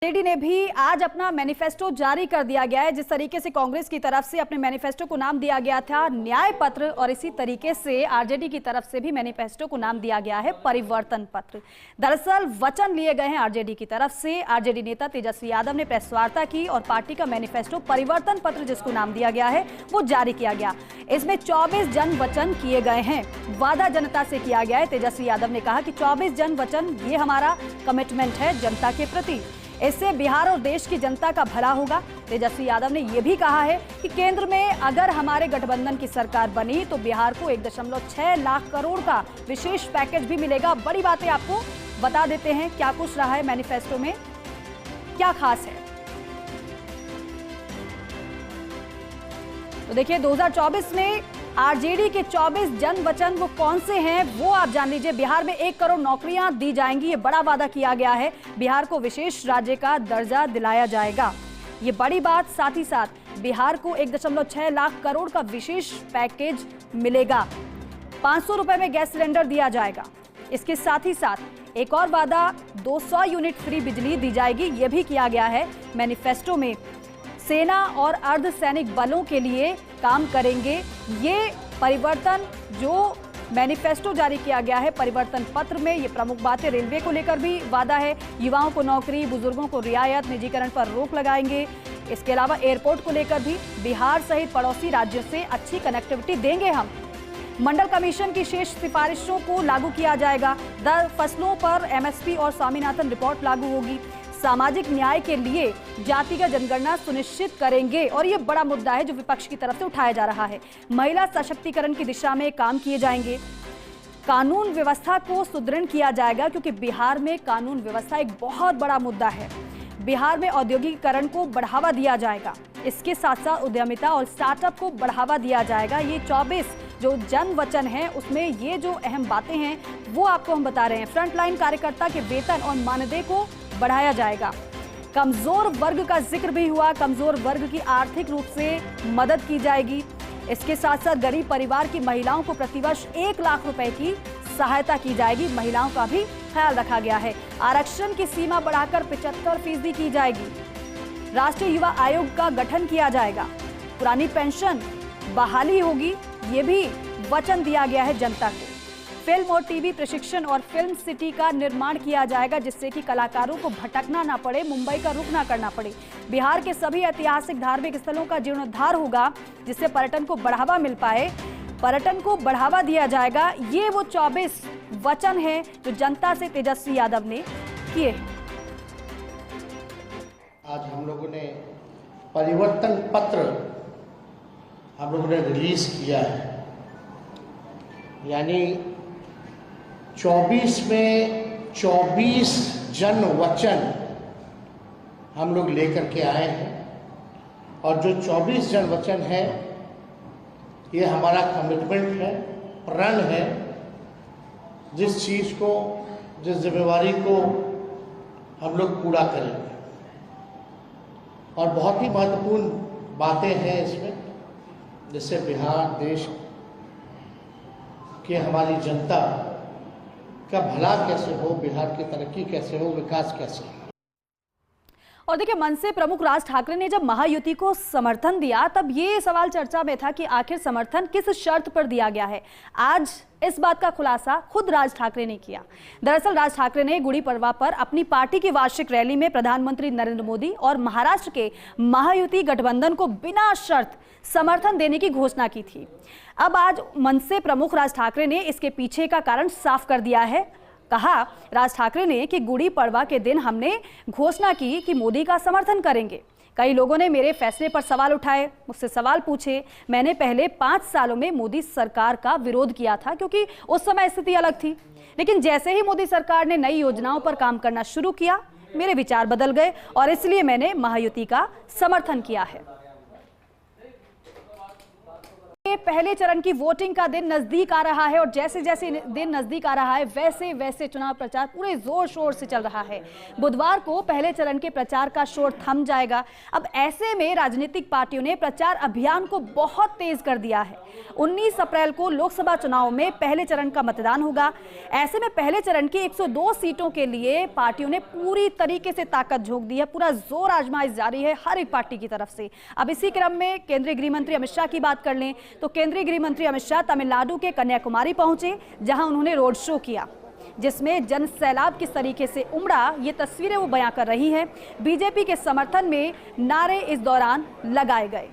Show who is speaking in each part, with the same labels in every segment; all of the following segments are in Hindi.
Speaker 1: आरजेडी ने भी आज अपना मैनिफेस्टो जारी कर दिया गया है। जिस तरीके से कांग्रेस की तरफ से अपने मैनिफेस्टो को नाम दिया गया था न्याय पत्र, और इसी तरीके से आरजेडी की तरफ से भी मैनिफेस्टो को नाम दिया गया है परिवर्तन पत्र। दरअसल वचन लिए गए हैं आरजेडी की तरफ से। आरजेडी नेता तेजस्वी यादव ने प्रेस वार्ता की और पार्टी का मैनिफेस्टो परिवर्तन पत्र, जिसको नाम दिया गया है, वो जारी किया गया। इसमें 24 जन वचन किए गए हैं, वादा जनता से किया गया है। तेजस्वी यादव ने कहा कि 24 जन वचन ये हमारा कमिटमेंट है जनता के प्रति, इससे बिहार और देश की जनता का भला होगा। तेजस्वी यादव ने यह भी कहा है कि केंद्र में अगर हमारे गठबंधन की सरकार बनी तो बिहार को 1.6 लाख करोड़ का विशेष पैकेज भी मिलेगा। बड़ी बातें आपको बता देते हैं क्या कुछ रहा है मैनिफेस्टो में, क्या खास है। तो देखिए 2024 में आरजेडी के 24 जन वचन वो कौन से हैं वो आप जान लीजिए। बिहार में 1 करोड़ नौकरियां दी जाएंगी, ये बड़ा वादा किया गया है। बिहार को विशेष राज्य का दर्जा दिलाया जाएगा, ये बड़ी बात। साथ ही साथ बिहार को 1.6 लाख करोड़ का विशेष पैकेज मिलेगा। 500 रुपए में गैस सिलेंडर दिया जाएगा। इसके साथ ही साथ एक और वादा, 200 यूनिट फ्री बिजली दी जाएगी, ये भी किया गया है मैनिफेस्टो में। सेना और अर्धसैनिक बलों के लिए काम करेंगे। ये परिवर्तन जो मैनिफेस्टो जारी किया गया है परिवर्तन पत्र में, ये प्रमुख बातें। रेलवे को लेकर भी वादा है, युवाओं को नौकरी, बुजुर्गों को रियायत, निजीकरण पर रोक लगाएंगे। इसके अलावा एयरपोर्ट को लेकर भी बिहार सहित पड़ोसी राज्यों से अच्छी कनेक्टिविटी देंगे हम। मंडल कमीशन की शेष सिफारिशों को लागू किया जाएगा। दर फसलों पर एमएसपी और स्वामीनाथन रिपोर्ट लागू होगी। सामाजिक न्याय के लिए जातिगत जनगणना सुनिश्चित करेंगे, और ये बड़ा मुद्दा है जो विपक्ष की तरफ से उठाया जा रहा है। महिला सशक्तिकरण की दिशा में काम किए जाएंगे। कानून व्यवस्था को सुदृढ़ किया जाएगा, क्योंकि बिहार में कानून व्यवस्था एक बहुत बड़ा मुद्दा है। बिहार में औद्योगिकीकरण को बढ़ावा दिया जाएगा। इसके साथ साथ उद्यमिता और स्टार्टअप को बढ़ावा दिया जाएगा। ये 24 जो जन वचन है उसमें ये जो अहम बातें हैं वो आपको हम बता रहे हैं। फ्रंटलाइन कार्यकर्ता के वेतन और मानदेय को बढ़ाया जाएगा। कमजोर वर्ग का जिक्र भी हुआ, कमजोर वर्ग की आर्थिक रूप से मदद की जाएगी। इसके साथ साथ गरीब परिवार की महिलाओं को प्रतिवर्ष 1 लाख रुपए की सहायता की जाएगी। महिलाओं का भी ख्याल रखा गया है। आरक्षण की सीमा बढ़ाकर 75% की जाएगी। राष्ट्रीय युवा आयोग का गठन किया जाएगा। पुरानी पेंशन बहाली होगी, ये भी वचन दिया गया है जनता को। फिल्म और टीवी प्रशिक्षण और फिल्म सिटी का निर्माण किया जाएगा, जिससे कि कलाकारों को भटकना ना पड़े, मुंबई का रुख ना करना पड़े। बिहार के सभी ऐतिहासिक धार्मिक स्थलों का जीर्णोद्धार होगा, जिससे पर्यटन को बढ़ावा मिल पाए। पर्यटन को बढ़ावा दिया जाएगा। ये वो 24 वचन हैं जो जनता से तेजस्वी यादव ने किए हैं।
Speaker 2: आज हम लोगों ने परिवर्तन पत्र हम लोगों ने रिलीज किया है, यानी 24 में 24 जन वचन हम लोग लेकर के आए हैं। और जो 24 जन वचन है ये हमारा कमिटमेंट है, प्रण है। जिस चीज़ को, जिस जिम्मेवारी को हम लोग पूरा करेंगे। और बहुत ही महत्वपूर्ण बातें हैं इसमें, जिससे बिहार देश कि हमारी जनता का भला कैसे हो, बिहार की तरक्की कैसे हो, विकास कैसे हो।
Speaker 1: और देखिए मनसे प्रमुख राज ठाकरे ने जब महायुति को समर्थन दिया तब ये सवाल चर्चा में था कि आखिर समर्थन किस शर्त पर दिया गया है। आज इस बात का खुलासा खुद राज ठाकरे ने किया। दरअसल राज ठाकरे ने गुड़ी पड़वा पर अपनी पार्टी की वार्षिक रैली में प्रधानमंत्री नरेंद्र मोदी और महाराष्ट्र के महायुति गठबंधन को बिना शर्त समर्थन देने की घोषणा की थी। अब आज मनसे प्रमुख राज ठाकरे ने इसके पीछे का कारण साफ कर दिया है। कहा राज ठाकरे ने कि गुड़ी पड़वा के दिन हमने घोषणा की कि मोदी का समर्थन करेंगे। कई लोगों ने मेरे फैसले पर सवाल उठाए, मुझसे सवाल पूछे। मैंने पहले 5 सालों में मोदी सरकार का विरोध किया था, क्योंकि उस समय स्थिति अलग थी। लेकिन जैसे ही मोदी सरकार ने नई योजनाओं पर काम करना शुरू किया, मेरे विचार बदल गए और इसलिए मैंने महायुति का समर्थन किया है। पहले चरण की वोटिंग का दिन नजदीक आ रहा है और जैसे जैसे दिन नजदीक आ रहा है वैसे वैसे चुनाव प्रचार पूरे जोर शोर से चल रहा है। बुधवार को पहले चरण के प्रचार का शोर थम जाएगा। अब ऐसे में राजनीतिक पार्टियों ने प्रचार अभियान को बहुत तेज कर दिया है। 19 अप्रैल को लोकसभा चुनाव में पहले चरण का मतदान होगा। ऐसे में पहले चरण की 102 सीटों के लिए पार्टियों ने पूरी तरीके से ताकत झोंक दी है। पूरा जोर आजमाइश जारी है हर एक पार्टी की तरफ से। अब इसी क्रम में केंद्रीय गृह मंत्री अमित शाह की बात कर लें तो केंद्रीय गृह मंत्री अमित शाह तमिलनाडु के कन्याकुमारी पहुंचे, जहां उन्होंने रोड शो किया, जिसमें जन सैलाब किस तरीके से उमड़ा ये तस्वीरें वो बयां कर रही है। बीजेपी के समर्थन में नारे इस दौरान लगाए गए।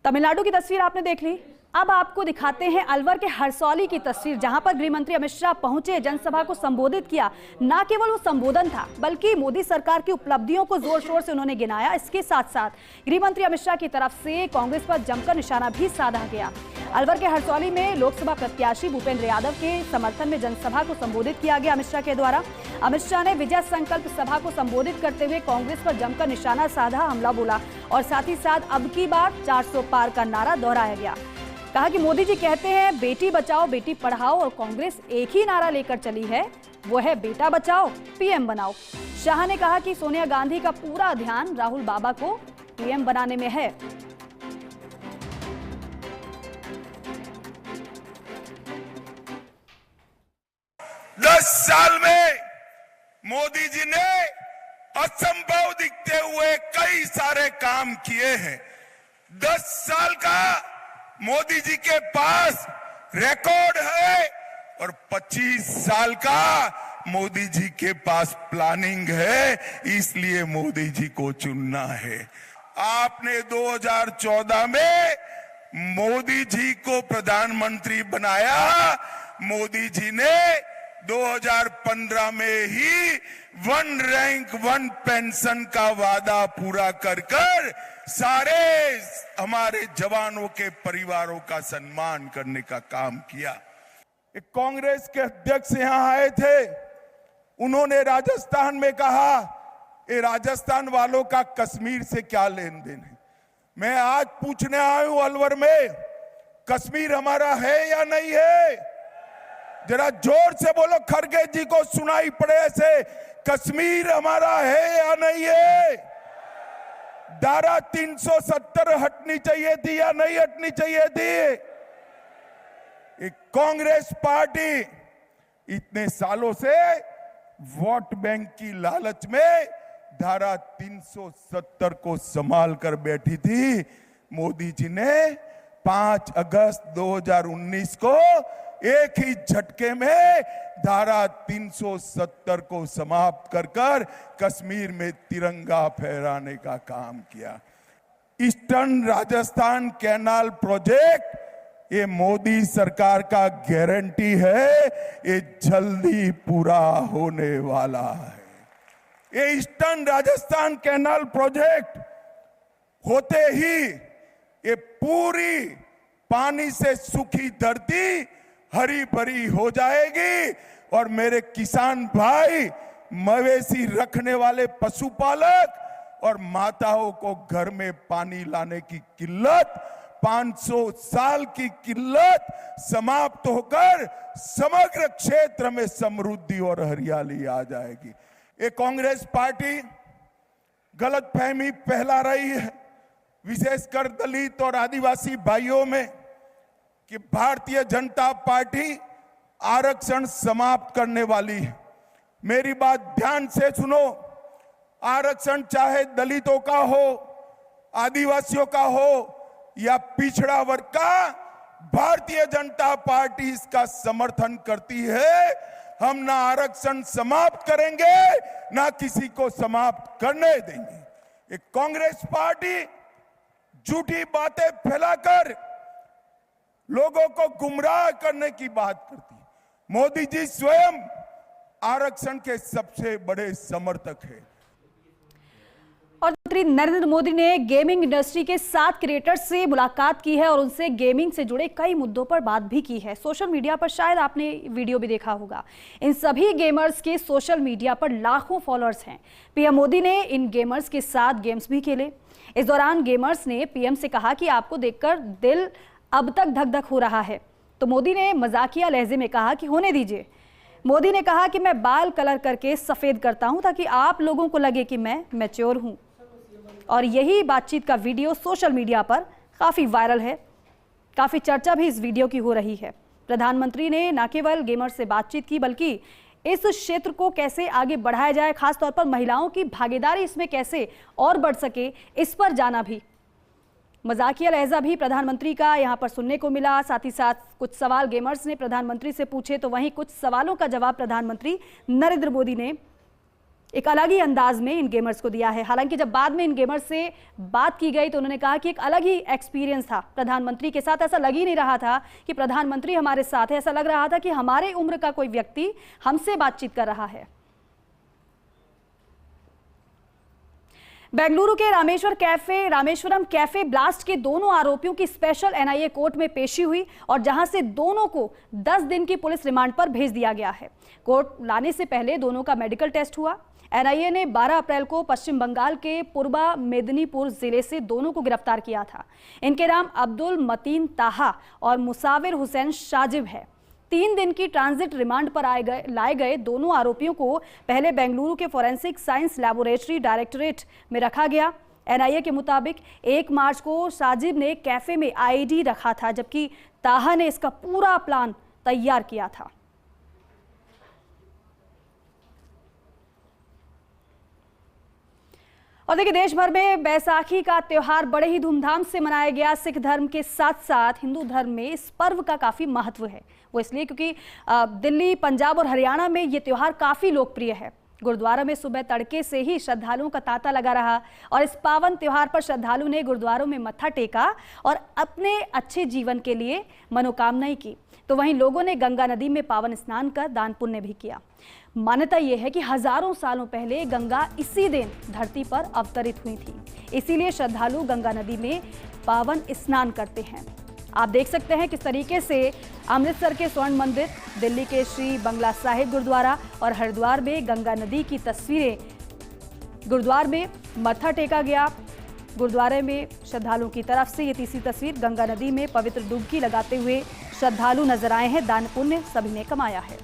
Speaker 1: तमिलनाडु की तस्वीर आपने देख ली। अब आपको दिखाते हैं अलवर के हरसौली की तस्वीर, जहां पर गृह मंत्री अमित शाह पहुंचे, जनसभा को संबोधित किया। ना केवल वो संबोधन था बल्कि मोदी सरकार की उपलब्धियों को जोर शोर से उन्होंने गिनाया। इसके साथ साथ गृह मंत्री अमित शाह की तरफ से कांग्रेस पर जमकर निशाना भी साधा गया। अलवर के हरसौली में लोकसभा प्रत्याशी भूपेंद्र यादव के समर्थन में जनसभा को संबोधित किया गया अमित शाह के द्वारा। अमित शाह ने विजय संकल्प सभा को संबोधित करते हुए कांग्रेस पर जमकर निशाना साधा, हमला बोला और साथ ही साथ अब की बार 400 पार का नारा दोहराया गया। कहा कि मोदी जी कहते हैं बेटी बचाओ बेटी पढ़ाओ और कांग्रेस एक ही नारा लेकर चली है, वो है बेटा बचाओ पीएम बनाओ। शाह ने कहा कि सोनिया गांधी का पूरा ध्यान राहुल बाबा को पीएम बनाने में है।
Speaker 3: दस साल में मोदी जी ने असंभव दिखते हुए कई सारे काम किए हैं। 10 साल का मोदी जी के पास रिकॉर्ड है और 25 साल का मोदी जी के पास प्लानिंग है, इसलिए मोदी जी को चुनना है। आपने 2014 में मोदी जी को प्रधानमंत्री बनाया। मोदी जी ने 2015 में ही 1 रैंक 1 पेंशन का वादा पूरा कर सारे हमारे जवानों के परिवारों का सम्मान करने का काम किया। एक कांग्रेस के अध्यक्ष यहां आए थे, उन्होंने राजस्थान में कहा ये राजस्थान वालों का कश्मीर से क्या लेन देन है। मैं आज पूछने आया हूं अलवर में, कश्मीर हमारा है या नहीं है? जरा जोर से बोलो, खड़गे जी को सुनाई पड़े ऐसे, कश्मीर हमारा है या नहीं है? धारा 370 हटनी चाहिए थी या नहीं हटनी चाहिए थी? एक कांग्रेस पार्टी इतने सालों से वोट बैंक की लालच में धारा 370 को संभाल कर बैठी थी। मोदी जी ने 5 अगस्त 2019 को एक ही झटके में धारा 370 को समाप्त कर कश्मीर में तिरंगा फहराने का काम किया। ईस्टर्न राजस्थान कैनाल प्रोजेक्ट ये मोदी सरकार का गारंटी है, ये जल्दी पूरा होने वाला है। ये ईस्टर्न राजस्थान कैनाल प्रोजेक्ट होते ही ये पूरी पानी से सूखी धरती हरी भरी हो जाएगी और मेरे किसान भाई, मवेशी रखने वाले पशुपालक और माताओं को घर में पानी लाने की किल्लत, 500 साल की किल्लत समाप्त होकर समग्र क्षेत्र में समृद्धि और हरियाली आ जाएगी। ये कांग्रेस पार्टी गलतफहमी फैला रही है, विशेषकर दलित और आदिवासी भाइयों में, कि भारतीय जनता पार्टी आरक्षण समाप्त करने वाली है। मेरी बात ध्यान से सुनो, आरक्षण चाहे दलितों का हो, आदिवासियों का हो या पिछड़ा वर्ग का, भारतीय जनता पार्टी इसका समर्थन करती है। हम ना आरक्षण समाप्त करेंगे ना किसी को समाप्त करने देंगे। एक कांग्रेस पार्टी झूठी बातें फैलाकर लोगों को गुमराह करने की बात करती है। मोदी जी स्वयं आरक्षण के सबसे बड़े समर्थक हैं।
Speaker 1: और मंत्री नरेंद्र मोदी ने गेमिंग इंडस्ट्री के 7 क्रिएटर्स से मुलाकात की है और उनसे गेमिंग से जुड़े कई मुद्दों पर बात भी की है। सोशल मीडिया पर शायद आपने वीडियो भी देखा होगा। इन सभी गेमर्स के सोशल मीडिया पर लाखों फॉलोअर्स हैं। पीएम मोदी ने इन गेमर्स के साथ गेम्स भी खेले। इस दौरान गेमर्स ने पीएम से कहा कि आपको देखकर दिल अब तक धक धक हो रहा है, तो मोदी ने मजाकिया लहजे में कहा कि होने दीजिए। मोदी ने कहा कि मैं बाल कलर करके सफेद करता हूं ताकि आप लोगों को लगे कि मैं मैच्योर हूं। और यही बातचीत का वीडियो सोशल मीडिया पर काफी वायरल है। काफी चर्चा भी इस वीडियो की हो रही है। प्रधानमंत्री ने न केवल गेमर्स से बातचीत की बल्कि इस क्षेत्र को कैसे आगे बढ़ाया जाए, खासतौर पर महिलाओं की भागीदारी इसमें कैसे और बढ़ सके, इस पर जाना भी। मजाकिया लहजा भी प्रधानमंत्री का यहां पर सुनने को मिला। साथ ही साथ कुछ सवाल गेमर्स ने प्रधानमंत्री से पूछे, तो वहीं कुछ सवालों का जवाब प्रधानमंत्री नरेंद्र मोदी ने एक अलग ही अंदाज में इन गेमर्स को दिया है। हालांकि जब बाद में इन गेमर्स से बात की गई तो उन्होंने कहा कि एक अलग ही एक्सपीरियंस था प्रधानमंत्री के साथ। ऐसा लग ही नहीं रहा था कि प्रधानमंत्री हमारे साथ है, ऐसा लग रहा था कि हमारे उम्र का कोई व्यक्ति हमसे बातचीत कर रहा है। बेंगलुरु के रामेश्वरम कैफे ब्लास्ट के दोनों आरोपियों की स्पेशल एनआईए कोर्ट में पेशी हुई और जहां से दोनों को 10 दिन की पुलिस रिमांड पर भेज दिया गया है। कोर्ट लाने से पहले दोनों का मेडिकल टेस्ट हुआ। एनआईए ने 12 अप्रैल को पश्चिम बंगाल के पूर्वा मेदिनीपुर जिले से दोनों को गिरफ्तार किया था। इनके नाम अब्दुल मतीन ताहा और मुसाविर हुसैन शाजिब है। 3 दिन की ट्रांजिट रिमांड पर लाए गए दोनों आरोपियों को पहले बेंगलुरु के फोरेंसिक साइंस लैबोरेटरी डायरेक्टरेट में रखा गया। एनआईए के मुताबिक 1 मार्च को साजिब ने कैफे में आईडी रखा था, जबकि ताहा ने इसका पूरा प्लान तैयार किया था। और देखिए, देश भर में बैसाखी का त्योहार बड़े ही धूमधाम से मनाया गया। सिख धर्म के साथ साथ हिंदू धर्म में इस पर्व का काफी महत्व है। वो इसलिए क्योंकि दिल्ली, पंजाब और हरियाणा में ये त्योहार काफी लोकप्रिय है। गुरुद्वारा में सुबह तड़के से ही श्रद्धालुओं का तांता लगा रहा और इस पावन त्योहार पर श्रद्धालु ने गुरुद्वारों में मत्था टेका और अपने अच्छे जीवन के लिए मनोकामनाएं की। तो वहीं लोगों ने गंगा नदी में पावन स्नान कर दान पुण्य भी किया। मान्यता यह है कि हजारों सालों पहले गंगा इसी दिन धरती पर अवतरित हुई थी, इसीलिए श्रद्धालु गंगा नदी में पावन स्नान करते हैं। आप देख सकते हैं किस तरीके से अमृतसर के स्वर्ण मंदिर, दिल्ली के श्री बंगला साहिब गुरुद्वारा और हरिद्वार में गंगा नदी की तस्वीरें। गुरुद्वार में मत्था टेका गया। गुरुद्वारे में श्रद्धालुओं की तरफ से ये तीसरी तस्वीर, गंगा नदी में पवित्र डुबकी लगाते हुए श्रद्धालु नजर आए हैं। दान पुण्य सभी ने कमाया है।